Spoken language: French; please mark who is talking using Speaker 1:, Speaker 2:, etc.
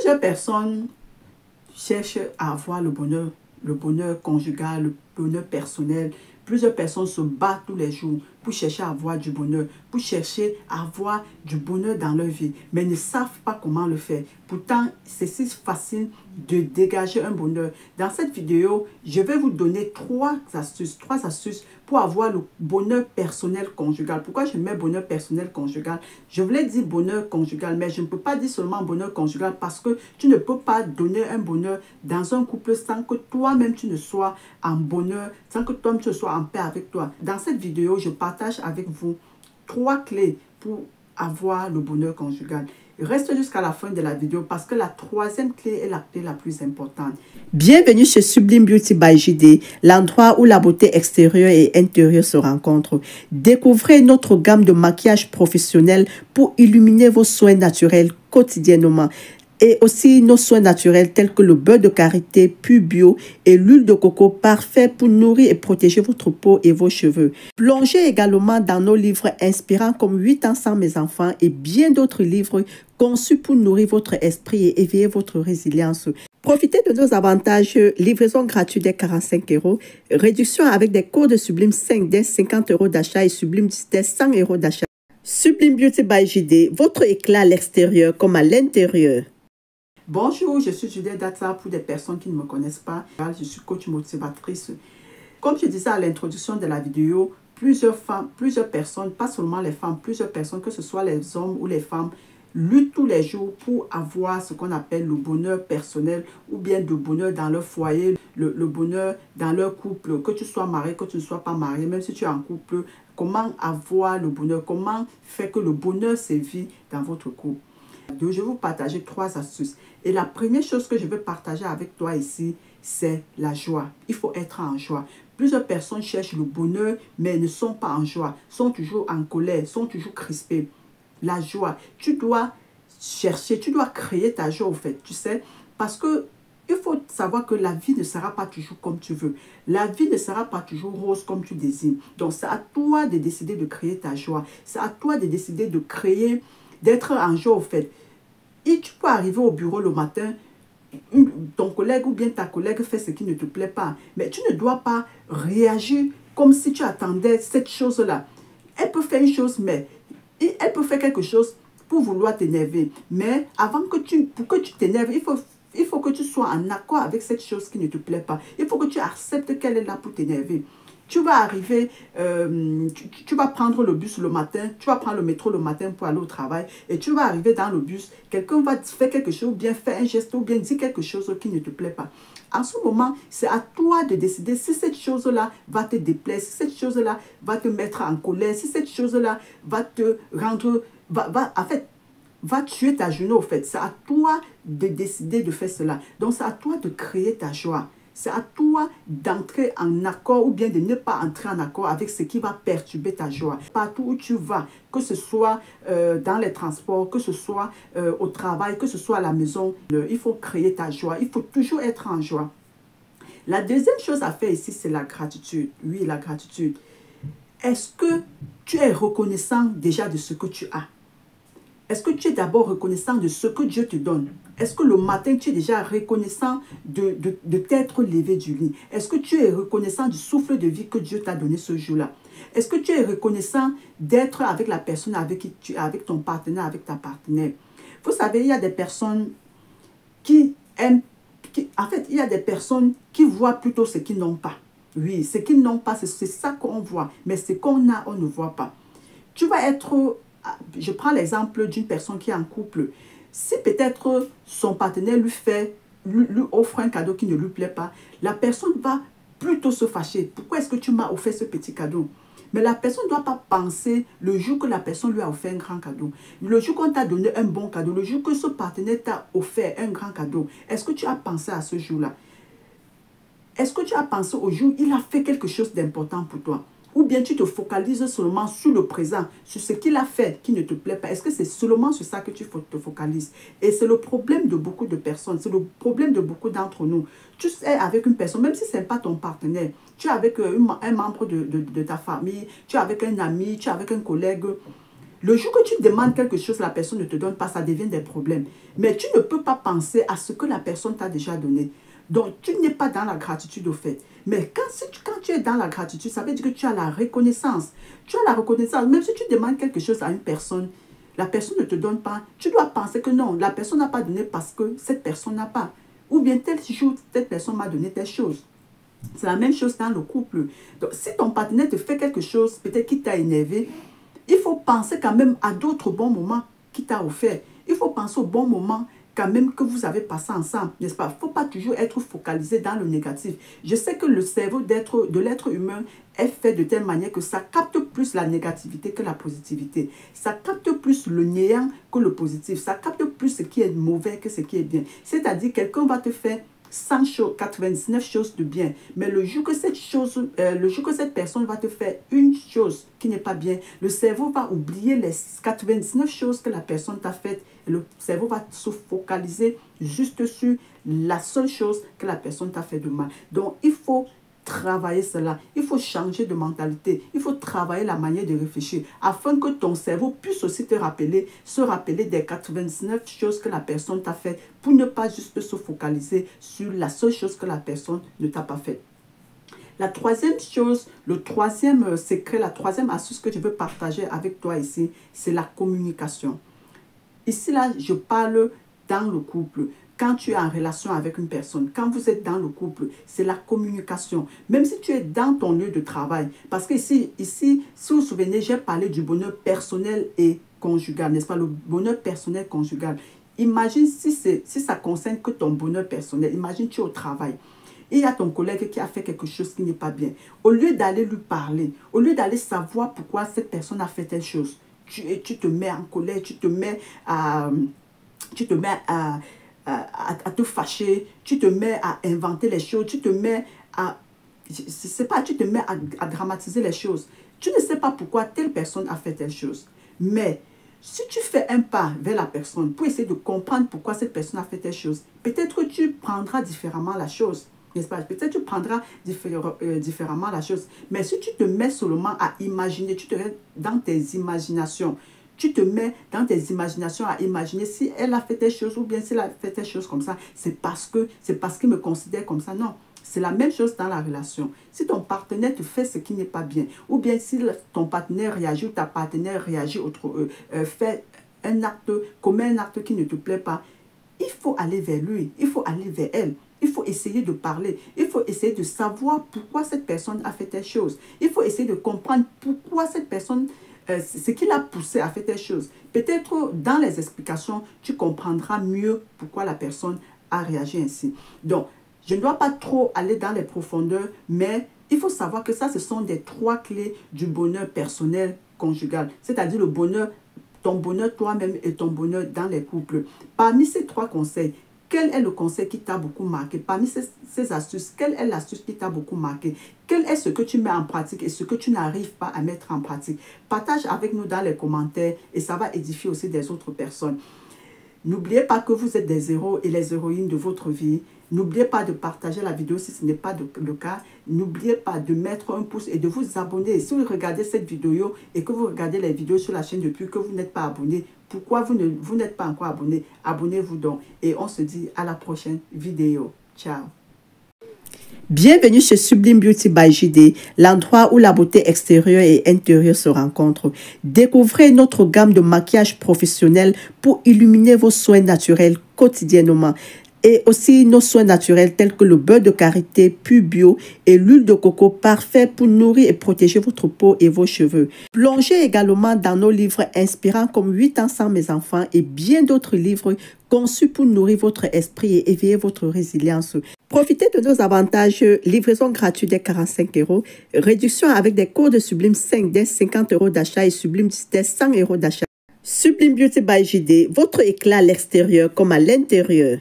Speaker 1: Plusieurs personnes cherchent à avoir le bonheur conjugal, le bonheur personnel. Plusieurs personnes se battent tous les jours pour chercher à avoir du bonheur, pour chercher à avoir du bonheur dans leur vie, mais ne savent pas comment le faire. Pourtant, c'est si facile de dégager un bonheur. Dans cette vidéo, je vais vous donner trois astuces pour avoir le bonheur personnel conjugal. Pourquoi je mets bonheur personnel conjugal? Je voulais dire bonheur conjugal, mais je ne peux pas dire seulement bonheur conjugal parce que tu ne peux pas donner un bonheur dans un couple sans que toi-même tu ne sois en bonheur, sans que toi-même tu sois en paix avec toi. Dans cette vidéo, je partage avec vous 3 clés pour avoir le bonheur conjugal. Reste jusqu'à la fin de la vidéo parce que la 3e clé est la clé la plus importante. Bienvenue chez Sublime Beauty by JD, l'endroit où la beauté extérieure et intérieure se rencontrent. Découvrez notre gamme de maquillage professionnel pour illuminer vos soins naturels quotidiennement. Et aussi nos soins naturels tels que le beurre de karité pur bio et l'huile de coco parfait pour nourrir et protéger votre peau et vos cheveux. Plongez également dans nos livres inspirants comme 8 ans sans mes enfants et bien d'autres livres conçus pour nourrir votre esprit et éveiller votre résilience. Profitez de nos avantages, livraison gratuite dès 45 €, réduction avec des cours de Sublime 5 dès 50 € d'achat et Sublime 10 dès 100 € d'achat. Sublime Beauty by JD, votre éclat à l'extérieur comme à l'intérieur. Bonjour, je suis Juliette Data pour des personnes qui ne me connaissent pas. Je suis coach motivatrice. Comme je disais à l'introduction de la vidéo, plusieurs personnes, pas seulement les femmes, plusieurs personnes, que ce soit les hommes ou les femmes, luttent tous les jours pour avoir ce qu'on appelle le bonheur personnel ou bien le bonheur dans leur foyer, le bonheur dans leur couple. Que tu sois marié, que tu ne sois pas marié, même si tu es en couple, comment avoir le bonheur, comment faire que le bonheur sévit dans votre couple. Je vais vous partager 3 astuces. Et la première chose que je veux partager avec toi ici, c'est la joie. Il faut être en joie. Plusieurs personnes cherchent le bonheur, mais ne sont pas en joie, sont toujours en colère, sont toujours crispées. La joie, tu dois chercher, tu dois créer ta joie au fait, tu sais, parce que il faut savoir que la vie ne sera pas toujours comme tu veux. La vie ne sera pas toujours rose comme tu désires. Donc, c'est à toi de décider de créer ta joie. C'est à toi de décider de créer, d'être en joie au fait. Et tu peux arriver au bureau le matin, ton collègue ou bien ta collègue fait ce qui ne te plaît pas. Mais tu ne dois pas réagir comme si tu attendais cette chose-là. Elle peut faire une chose, mais elle peut faire quelque chose pour vouloir t'énerver. Mais pour que tu t'énerves, il faut que tu sois en accord avec cette chose qui ne te plaît pas. Il faut que tu acceptes qu'elle est là pour t'énerver. Tu vas arriver, tu vas prendre le bus le matin, tu vas prendre le métro le matin pour aller au travail et tu vas arriver dans le bus, quelqu'un va faire quelque chose, ou bien faire un geste, ou bien dire quelque chose qui ne te plaît pas. En ce moment, c'est à toi de décider si cette chose-là va te déplaire, si cette chose-là va te mettre en colère, si cette chose-là va te rendre, va tuer ta journée au fait. C'est à toi de décider de faire cela. Donc, c'est à toi de créer ta joie. C'est à toi d'entrer en accord ou bien de ne pas entrer en accord avec ce qui va perturber ta joie. Partout où tu vas, que ce soit dans les transports, que ce soit au travail, que ce soit à la maison, il faut créer ta joie. Il faut toujours être en joie. La deuxième chose à faire ici, c'est la gratitude. Oui, la gratitude. Est-ce que tu es reconnaissant déjà de ce que tu as? Est-ce que tu es d'abord reconnaissant de ce que Dieu te donne? Est-ce que le matin, tu es déjà reconnaissant de t'être levé du lit? Est-ce que tu es reconnaissant du souffle de vie que Dieu t'a donné ce jour-là? Est-ce que tu es reconnaissant d'être avec la personne avec qui tu es, avec ton partenaire, avec ta partenaire? Vous savez, il y a des personnes qui aiment, en fait, il y a des personnes qui voient plutôt ce qu'ils n'ont pas. Oui, ce qu'ils n'ont pas, c'est ça qu'on voit. Mais ce qu'on a, on ne voit pas. Tu vas être... Je prends l'exemple d'une personne qui est en couple. Si peut-être son partenaire lui offre un cadeau qui ne lui plaît pas, la personne va plutôt se fâcher. Pourquoi est-ce que tu m'as offert ce petit cadeau? Mais la personne ne doit pas penser le jour que la personne lui a offert un grand cadeau. Le jour qu'on t'a donné un bon cadeau, le jour que ce partenaire t'a offert un grand cadeau, est-ce que tu as pensé à ce jour-là? Est-ce que tu as pensé au jour où il a fait quelque chose d'important pour toi? Ou bien tu te focalises seulement sur le présent, sur ce qu'il a fait qui ne te plaît pas. Est-ce que c'est seulement sur ça que tu te focalises? Et c'est le problème de beaucoup de personnes, c'est le problème de beaucoup d'entre nous. Tu es avec une personne, même si ce n'est pas ton partenaire, tu es avec un membre de ta famille, tu es avec un ami, tu es avec un collègue. Le jour que tu demandes quelque chose, la personne ne te donne pas, ça devient des problèmes. Mais tu ne peux pas penser à ce que la personne t'a déjà donné. Donc, tu n'es pas dans la gratitude au fait. Mais quand tu es dans la gratitude, ça veut dire que tu as la reconnaissance. Tu as la reconnaissance. Même si tu demandes quelque chose à une personne, la personne ne te donne pas. Tu dois penser que non, la personne n'a pas donné parce que cette personne n'a pas. Ou bien tel jour, cette personne m'a donné telle chose. C'est la même chose dans le couple. Donc, si ton partenaire te fait quelque chose, peut-être qui t'a énervé, il faut penser quand même à d'autres bons moments qu'il t'a offert. Il faut penser aux bons moments quand même que vous avez passé ensemble, n'est-ce pas? Il ne faut pas toujours être focalisé dans le négatif. Je sais que le cerveau de l'être humain est fait de telle manière que ça capte plus la négativité que la positivité. Ça capte plus le néant que le positif. Ça capte plus ce qui est mauvais que ce qui est bien. C'est-à-dire, quelqu'un va te faire 100 choses, 99 choses de bien. Mais le jour que cette personne va te faire une chose qui n'est pas bien, le cerveau va oublier les 99 choses que la personne t'a faites. Et le cerveau va se focaliser juste sur la seule chose que la personne t'a fait de mal. Donc, il faut travailler cela. Il faut changer de mentalité. Il faut travailler la manière de réfléchir afin que ton cerveau puisse aussi se rappeler des 99 choses que la personne t'a fait pour ne pas juste se focaliser sur la seule chose que la personne ne t'a pas faite. La troisième chose, le troisième secret, la troisième astuce que je veux partager avec toi ici, c'est la communication. Ici, là, je parle dans le couple. Quand tu es en relation avec une personne, quand vous êtes dans le couple, c'est la communication. Même si tu es dans ton lieu de travail. Parce que ici, si vous vous souvenez, j'ai parlé du bonheur personnel et conjugal, n'est-ce pas? Le bonheur personnel conjugal. Imagine si ça concerne que ton bonheur personnel. Imagine tu es au travail. Il y a ton collègue qui a fait quelque chose qui n'est pas bien. Au lieu d'aller lui parler, au lieu d'aller savoir pourquoi cette personne a fait telle chose, tu te mets en colère, tu te mets à te fâcher, tu te mets à inventer les choses, tu te mets à dramatiser les choses. Tu ne sais pas pourquoi telle personne a fait telle chose. Mais si tu fais un pas vers la personne pour essayer de comprendre pourquoi cette personne a fait telle chose, peut-être que tu prendras différemment la chose. N'est-ce pas? Peut-être tu prendras différemment la chose. Mais si tu te mets seulement à imaginer, tu te mets dans tes imaginations, tu te mets dans tes imaginations à imaginer si elle a fait telle chose ou bien si elle a fait telle chose comme ça, c'est parce qu'il me considère comme ça. Non, c'est la même chose dans la relation. Si ton partenaire te fait ce qui n'est pas bien, ou bien si ton partenaire réagit ou ta partenaire réagit, fait un acte, commet un acte qui ne te plaît pas, il faut aller vers lui, il faut aller vers elle. Il faut essayer de parler. Il faut essayer de savoir pourquoi cette personne a fait telle chose. Il faut essayer de comprendre pourquoi cette personne, ce qui l'a poussé à faire telle chose. Peut-être dans les explications, tu comprendras mieux pourquoi la personne a réagi ainsi. Donc, je ne dois pas trop aller dans les profondeurs, mais il faut savoir que ça, ce sont des 3 clés du bonheur personnel conjugal. C'est-à-dire le bonheur, ton bonheur toi-même et ton bonheur dans les couples. Parmi ces 3 conseils, quel est le conseil qui t'a beaucoup marqué? Parmi ces astuces, quelle est l'astuce qui t'a beaucoup marqué? Quel est ce que tu mets en pratique et ce que tu n'arrives pas à mettre en pratique? Partage avec nous dans les commentaires et ça va édifier aussi des autres personnes. N'oubliez pas que vous êtes des héros et les héroïnes de votre vie. N'oubliez pas de partager la vidéo si ce n'est pas le cas. N'oubliez pas de mettre un pouce et de vous abonner. Si vous regardez cette vidéo et que vous regardez les vidéos sur la chaîne depuis que vous n'êtes pas abonné, pourquoi vous n'êtes pas encore abonné? Abonnez-vous donc. Et on se dit à la prochaine vidéo. Ciao. Bienvenue chez Sublime Beauty by JD, l'endroit où la beauté extérieure et intérieure se rencontrent. Découvrez notre gamme de maquillage professionnel pour illuminer vos soins naturels quotidiennement. Et aussi nos soins naturels tels que le beurre de karité pur bio et l'huile de coco parfait pour nourrir et protéger votre peau et vos cheveux. Plongez également dans nos livres inspirants comme 8 ans sans mes enfants et bien d'autres livres conçus pour nourrir votre esprit et éveiller votre résilience. Profitez de nos avantages, livraison gratuite dès 45 €, réduction avec des codes Sublime 5 dès 50 € d'achat et Sublime 10 dès 100 € d'achat. Sublime Beauty by JD, votre éclat à l'extérieur comme à l'intérieur.